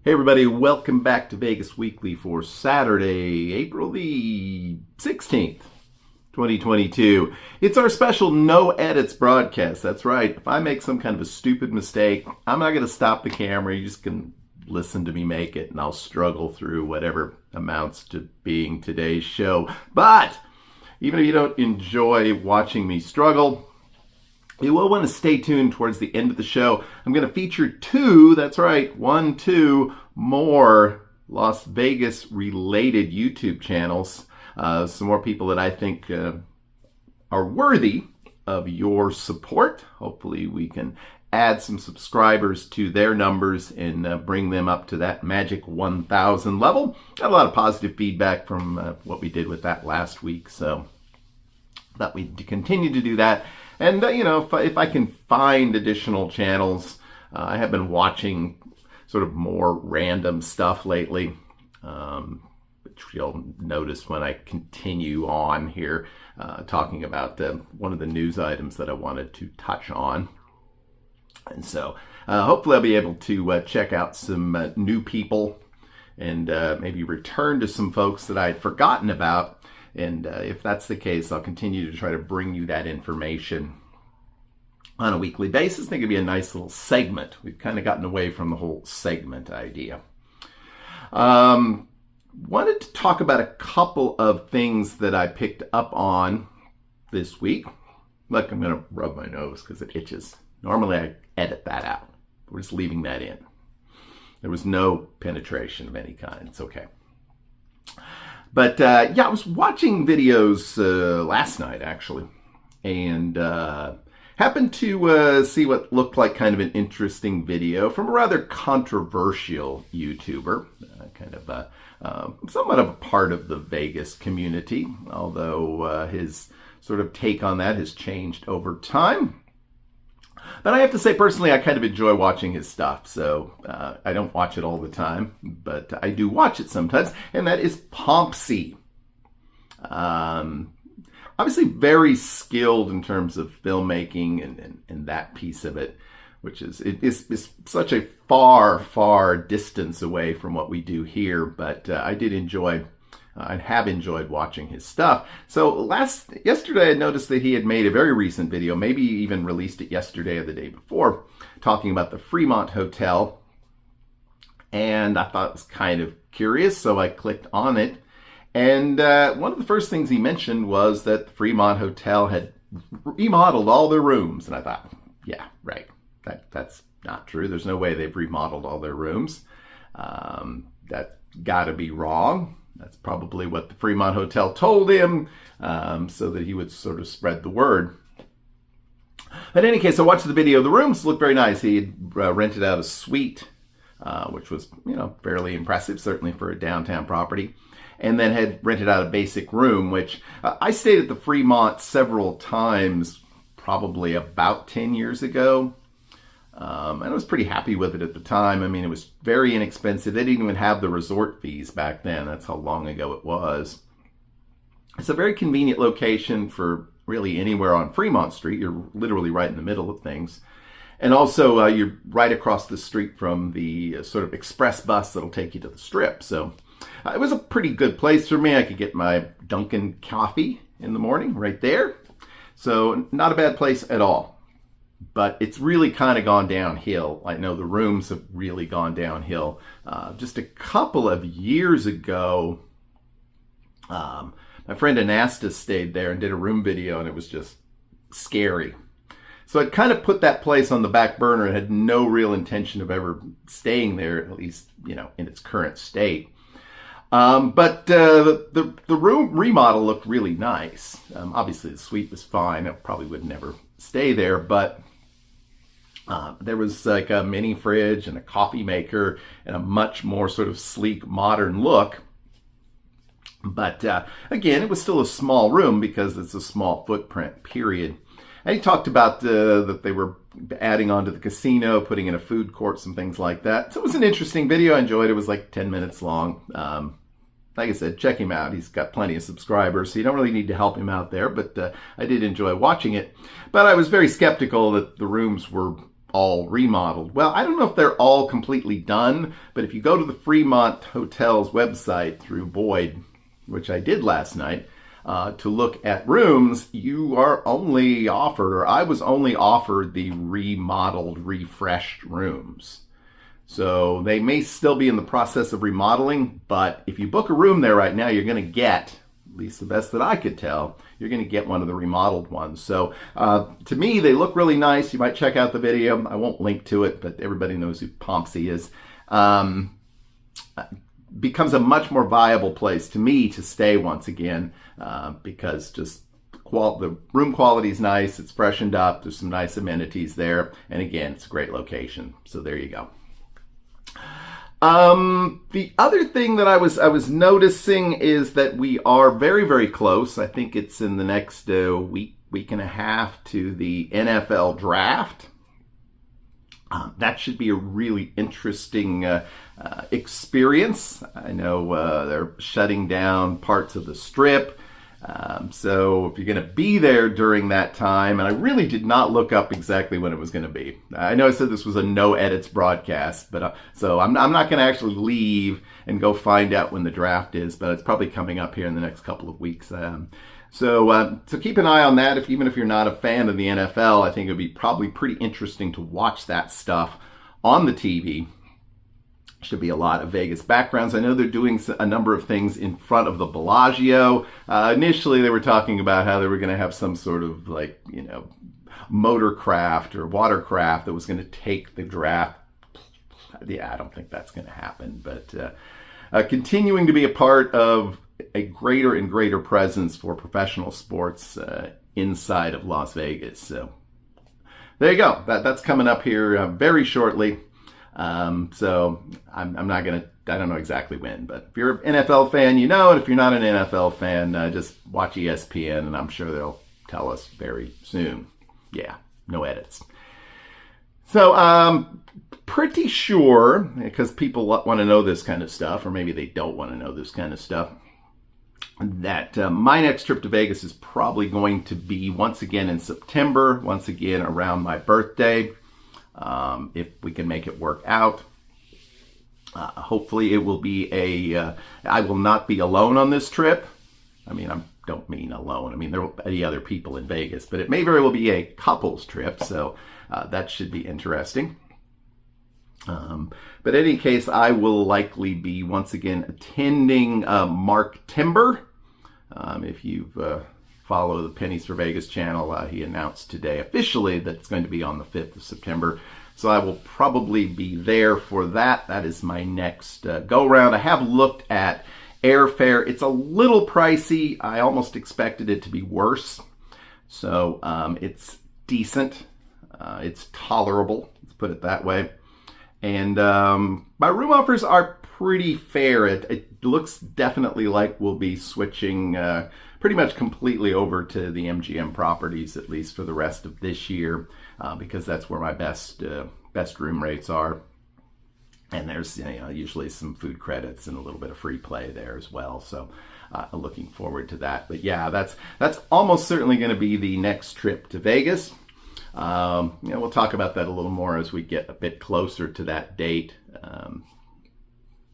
Hey everybody, welcome back to Vegas Weekly for Saturday, April the 16th, 2022. It's our special no edits broadcast. That's right. If I make some kind of a stupid mistake, I'm not going to stop the camera. You just can listen to me make it and I'll struggle through whatever amounts to being today's show. But even if you don't enjoy watching me struggle, you will want to stay tuned towards the end of the show. I'm going to feature two more Las Vegas related YouTube channels. Some more people that I think are worthy of your support. Hopefully we can add some subscribers to their numbers and bring them up to that magic 1,000 level. Got a lot of positive feedback from what we did with that last week, so thought we'd continue to do that. And, if I can find additional channels, I have been watching sort of more random stuff lately, which you'll notice when I continue on here talking about one of the news items that I wanted to touch on. And so hopefully I'll be able to check out some new people and maybe return to some folks that I had forgotten about. And if that's the case, I'll continue to try to bring you that information on a weekly basis. I think it'd be a nice little segment. We've kind of gotten away from the whole segment idea. Wanted to talk about a couple of things that I picked up on this week. Look, I'm going to rub my nose because it itches. Normally I edit that out. We're just leaving that in. There was no penetration of any kind. It's okay. But I was watching videos last night, actually, and happened to see what looked like kind of an interesting video from a rather controversial YouTuber, somewhat of a part of the Vegas community, although his sort of take on that has changed over time. But I have to say, personally, I kind of enjoy watching his stuff, so I don't watch it all the time, but I do watch it sometimes, and that is Pompsy. Obviously very skilled in terms of filmmaking and that piece of it, which is such a far distance away from what we do here, but I did enjoy I have enjoyed watching his stuff. So yesterday I noticed that he had made a very recent video, maybe even released it yesterday or the day before, talking about the Fremont Hotel. And I thought it was kind of curious, so I clicked on it. And one of the first things he mentioned was that the Fremont Hotel had remodeled all their rooms. And I thought, yeah, right, that's not true. There's no way they've remodeled all their rooms. That's got to be wrong. That's probably what the Fremont Hotel told him, so that he would sort of spread the word. But in any case, I watched the video. The rooms looked very nice. He had rented out a suite, which was, fairly impressive, certainly for a downtown property. And then had rented out a basic room, which I stayed at the Fremont several times, probably about 10 years ago. And I was pretty happy with it at the time. I mean, it was very inexpensive. They didn't even have the resort fees back then. That's how long ago it was. It's a very convenient location for really anywhere on Fremont Street. You're literally right in the middle of things. And also, you're right across the street from the sort of express bus that'll take you to the Strip. So it was a pretty good place for me. I could get my Dunkin' coffee in the morning right there. So not a bad place at all. But it's really kind of gone downhill. I know the rooms have really gone downhill. Just a couple of years ago, my friend Anastas stayed there and did a room video, and it was just scary. So I kind of put that place on the back burner and had no real intention of ever staying there, at least, in its current state. But the room remodel looked really nice. Obviously, the suite was fine. I probably would never stay there, but there was like a mini fridge and a coffee maker and a much more sort of sleek, modern look. But again, it was still a small room because it's a small footprint, period. And he talked about that they were adding on to the casino, putting in a food court, some things like that. So it was an interesting video. I enjoyed it. It was like 10 minutes long. Like I said, check him out. He's got plenty of subscribers, so you don't really need to help him out there, but I did enjoy watching it. But I was very skeptical that the rooms were all remodeled. Well, I don't know if they're all completely done, but if you go to the Fremont Hotel's website through Boyd, which I did last night, to look at rooms, you are only offered, or I was only offered, the remodeled, refreshed rooms. So they may still be in the process of remodeling, but if you book a room there right now, you're going to get, at least the best that I could tell, you're going to get one of the remodeled ones. So to me, they look really nice. You might check out the video. I won't link to it, but everybody knows who Pompsy is. Becomes a much more viable place to me to stay once again, because just the room quality is nice. It's freshened up. There's some nice amenities there. And again, it's a great location. So there you go. The other thing that I was noticing is that we are very, very close. I think it's in the next week and a half to the NFL draft. That should be a really interesting experience. I know they're shutting down parts of the Strip. So if you're going to be there during that time, and I really did not look up exactly when it was going to be. I know I said this was a no edits broadcast, but so I'm not going to actually leave and go find out when the draft is, but it's probably coming up here in the next couple of weeks. So keep an eye on that. Even if you're not a fan of the NFL, I think it would be probably pretty interesting to watch that stuff on the TV. Should be a lot of Vegas backgrounds. I know they're doing a number of things in front of the Bellagio. Initially, they were talking about how they were going to have some sort of motorcraft or watercraft that was going to take the draft. Yeah, I don't think that's going to happen. But continuing to be a part of a greater and greater presence for professional sports inside of Las Vegas. So there you go. That's coming up here very shortly. So I'm not going to, I don't know exactly when, but if you're an NFL fan, you know, and if you're not an NFL fan, just watch ESPN and I'm sure they'll tell us very soon. Yeah, no edits. So, pretty sure, because people want to know this kind of stuff, or maybe they don't want to know this kind of stuff, that my next trip to Vegas is probably going to be once again in September, once again around my birthday. If we can make it work out. Hopefully it will be I will not be alone on this trip. I mean, I don't mean alone. I mean, there will be other people in Vegas, but it may very well be a couples trip, so that should be interesting. But in any case, I will likely be once again attending Mark Timber. If you've follow the Pennies for Vegas channel, he announced today officially that it's going to be on the 5th of September. So I will probably be there for that. That is my next go-round. I have looked at airfare. It's a little pricey. I almost expected it to be worse. So it's decent. It's tolerable. Let's put it that way. And my room offers are pretty fair. It looks definitely like we'll be switching pretty much completely over to the MGM properties, at least for the rest of this year, because that's where my best room rates are. And there's usually some food credits and a little bit of free play there as well. So looking forward to that. But yeah, that's almost certainly going to be the next trip to Vegas. We'll talk about that a little more as we get a bit closer to that date,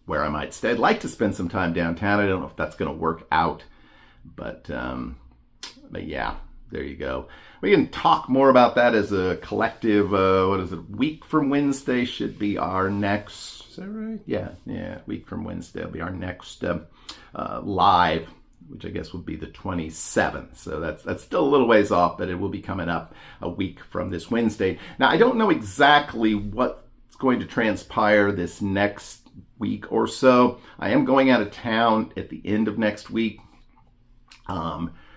where I might stay. I'd like to spend some time downtown. I don't know if that's going to work out. But yeah, there you go. We can talk more about that as a collective. What is it? Week from Wednesday should be our next. Is that right? Yeah. Week from Wednesday will be our next live, which I guess would be the 27th. So that's still a little ways off, but it will be coming up a week from this Wednesday. Now, I don't know exactly what's going to transpire this next week or so. I am going out of town at the end of next week.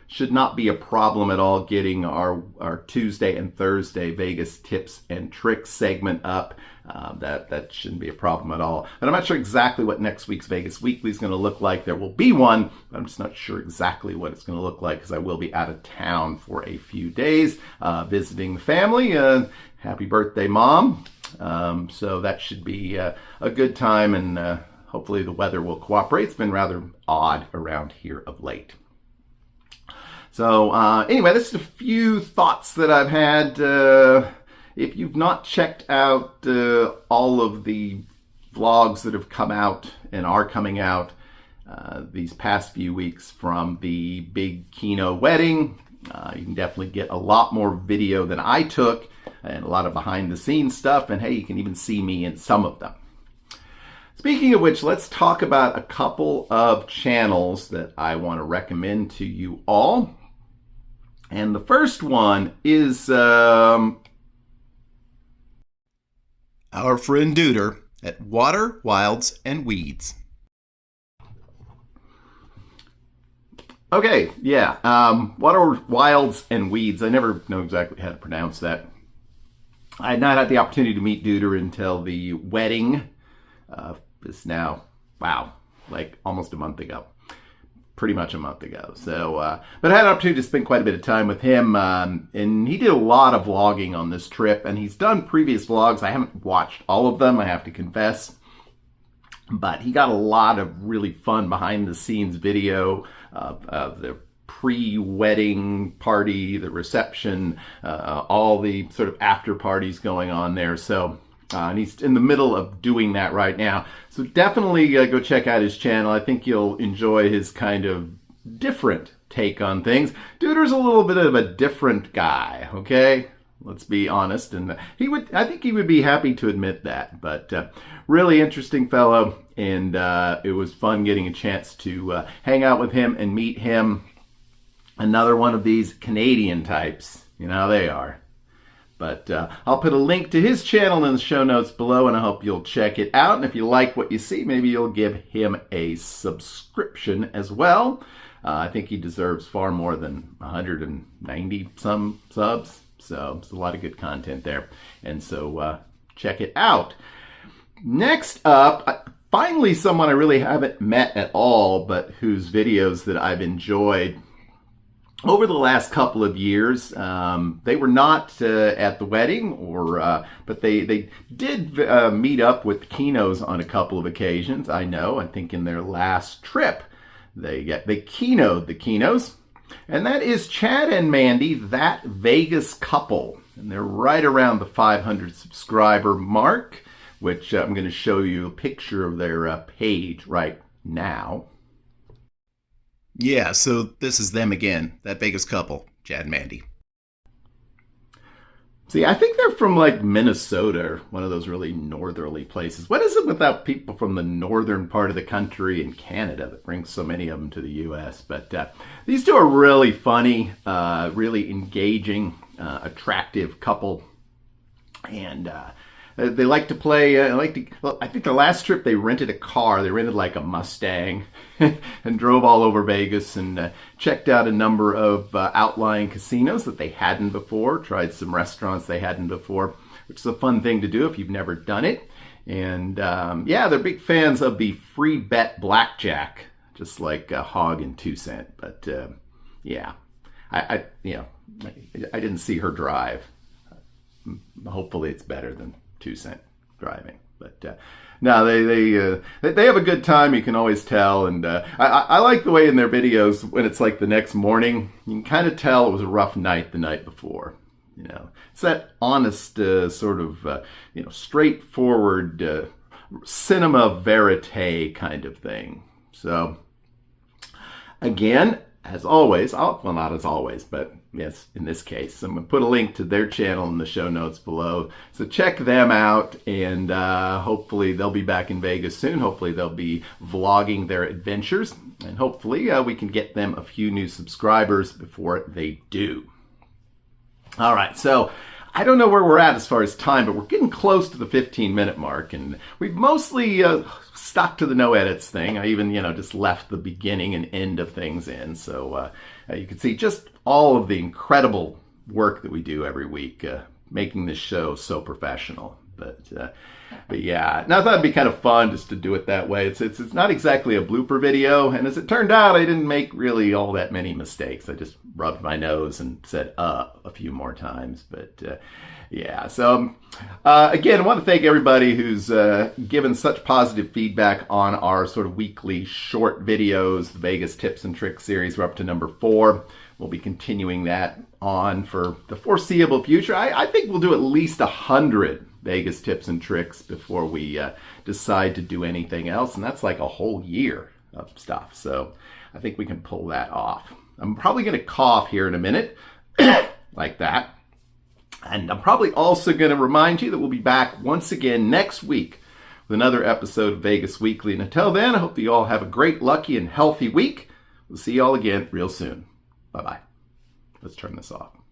Should not be a problem at all getting our Tuesday and Thursday Vegas tips and tricks segment up. That shouldn't be a problem at all. But I'm not sure exactly what next week's Vegas Weekly is going to look like. There will be one, but I'm just not sure exactly what it's going to look like because I will be out of town for a few days visiting the family. Happy birthday, Mom. So that should be a good time, and hopefully the weather will cooperate. It's been rather odd around here of late. So anyway, this is a few thoughts that I've had if you've not checked out all of the vlogs that have come out and are coming out these past few weeks from the big Keno wedding, you can definitely get a lot more video than I took and a lot of behind the scenes stuff, and hey, you can even see me in some of them. Speaking of which, let's talk about a couple of channels that I want to recommend to you all. And the first one is our friend Dewder at Water, Wilds, and Weeds. Okay, yeah, Water, Wilds, and Weeds. I never know exactly how to pronounce that. I had not had the opportunity to meet Dewder until the wedding. It's now, wow, like almost a month ago. Pretty much a month ago. So, but I had an opportunity to spend quite a bit of time with him, and he did a lot of vlogging on this trip, and he's done previous vlogs. I haven't watched all of them, I have to confess, but he got a lot of really fun behind-the-scenes video of the pre-wedding party, the reception, all the sort of after parties going on there. So, and he's in the middle of doing that right now. So definitely go check out his channel. I think you'll enjoy his kind of different take on things. Dewder's a little bit of a different guy, okay? Let's be honest. And I think he would be happy to admit that. But really interesting fellow. And it was fun getting a chance to hang out with him and meet him. Another one of these Canadian types. You know how they are. But I'll put a link to his channel in the show notes below, and I hope you'll check it out. And if you like what you see, maybe you'll give him a subscription as well. I think he deserves far more than 190 some subs. So there's a lot of good content there. And so check it out. Next up, finally someone I really haven't met at all, but whose videos that I've enjoyed over the last couple of years. They were not at the wedding, but they did meet up with Kenos on a couple of occasions. I think in their last trip, they keynoted the Kenos. And that is Chad and Mandy, that Vegas couple. And they're right around the 500 subscriber mark, which I'm going to show you a picture of their page right now. Yeah, so this is them again, that Vegas couple, Chad and Mandy. See, I think they're from like Minnesota, one of those really northerly places. What is it without people from the northern part of the country and Canada that brings so many of them to the U.S.? But these two are really funny, really engaging, attractive couple. And they like to play, I think the last trip they rented a car. They rented like a Mustang and drove all over Vegas and checked out a number of outlying casinos that they hadn't before, tried some restaurants they hadn't before, which is a fun thing to do if you've never done it. And yeah, they're big fans of the free bet blackjack, just like Hog and 2 Cent. But yeah, I didn't see her drive. Hopefully it's better than 2 Cent driving, but no, they have a good time. You can always tell, and I like the way in their videos when it's like the next morning, you can kind of tell it was a rough night the night before. You know, it's that honest sort of straightforward cinema verite kind of thing. So again, as always, well, not as always, but yes, in this case, I'm going to put a link to their channel in the show notes below. So check them out, and hopefully they'll be back in Vegas soon. Hopefully they'll be vlogging their adventures, and hopefully we can get them a few new subscribers before they do. All right, so I don't know where we're at as far as time, but we're getting close to the 15-minute mark, and we've mostly stuck to the no edits thing. I even, just left the beginning and end of things in, so you can see just all of the incredible work that we do every week, making this show so professional. But yeah, and I thought it'd be kind of fun just to do it that way. It's not exactly a blooper video, and as it turned out, I didn't make really all that many mistakes. I just rubbed my nose and said a few more times. But yeah, so again, I want to thank everybody who's given such positive feedback on our sort of weekly short videos, the Vegas Tips and Tricks series. We're up to number 4. we'll be continuing that on for the foreseeable future. I think we'll do at least 100 Vegas tips and tricks before we decide to do anything else. And that's like a whole year of stuff. So I think we can pull that off. I'm probably going to cough here in a minute like that. And I'm probably also going to remind you that we'll be back once again next week with another episode of Vegas Weekly. And until then, I hope that you all have a great, lucky, and healthy week. We'll see you all again real soon. Bye-bye. Let's turn this off.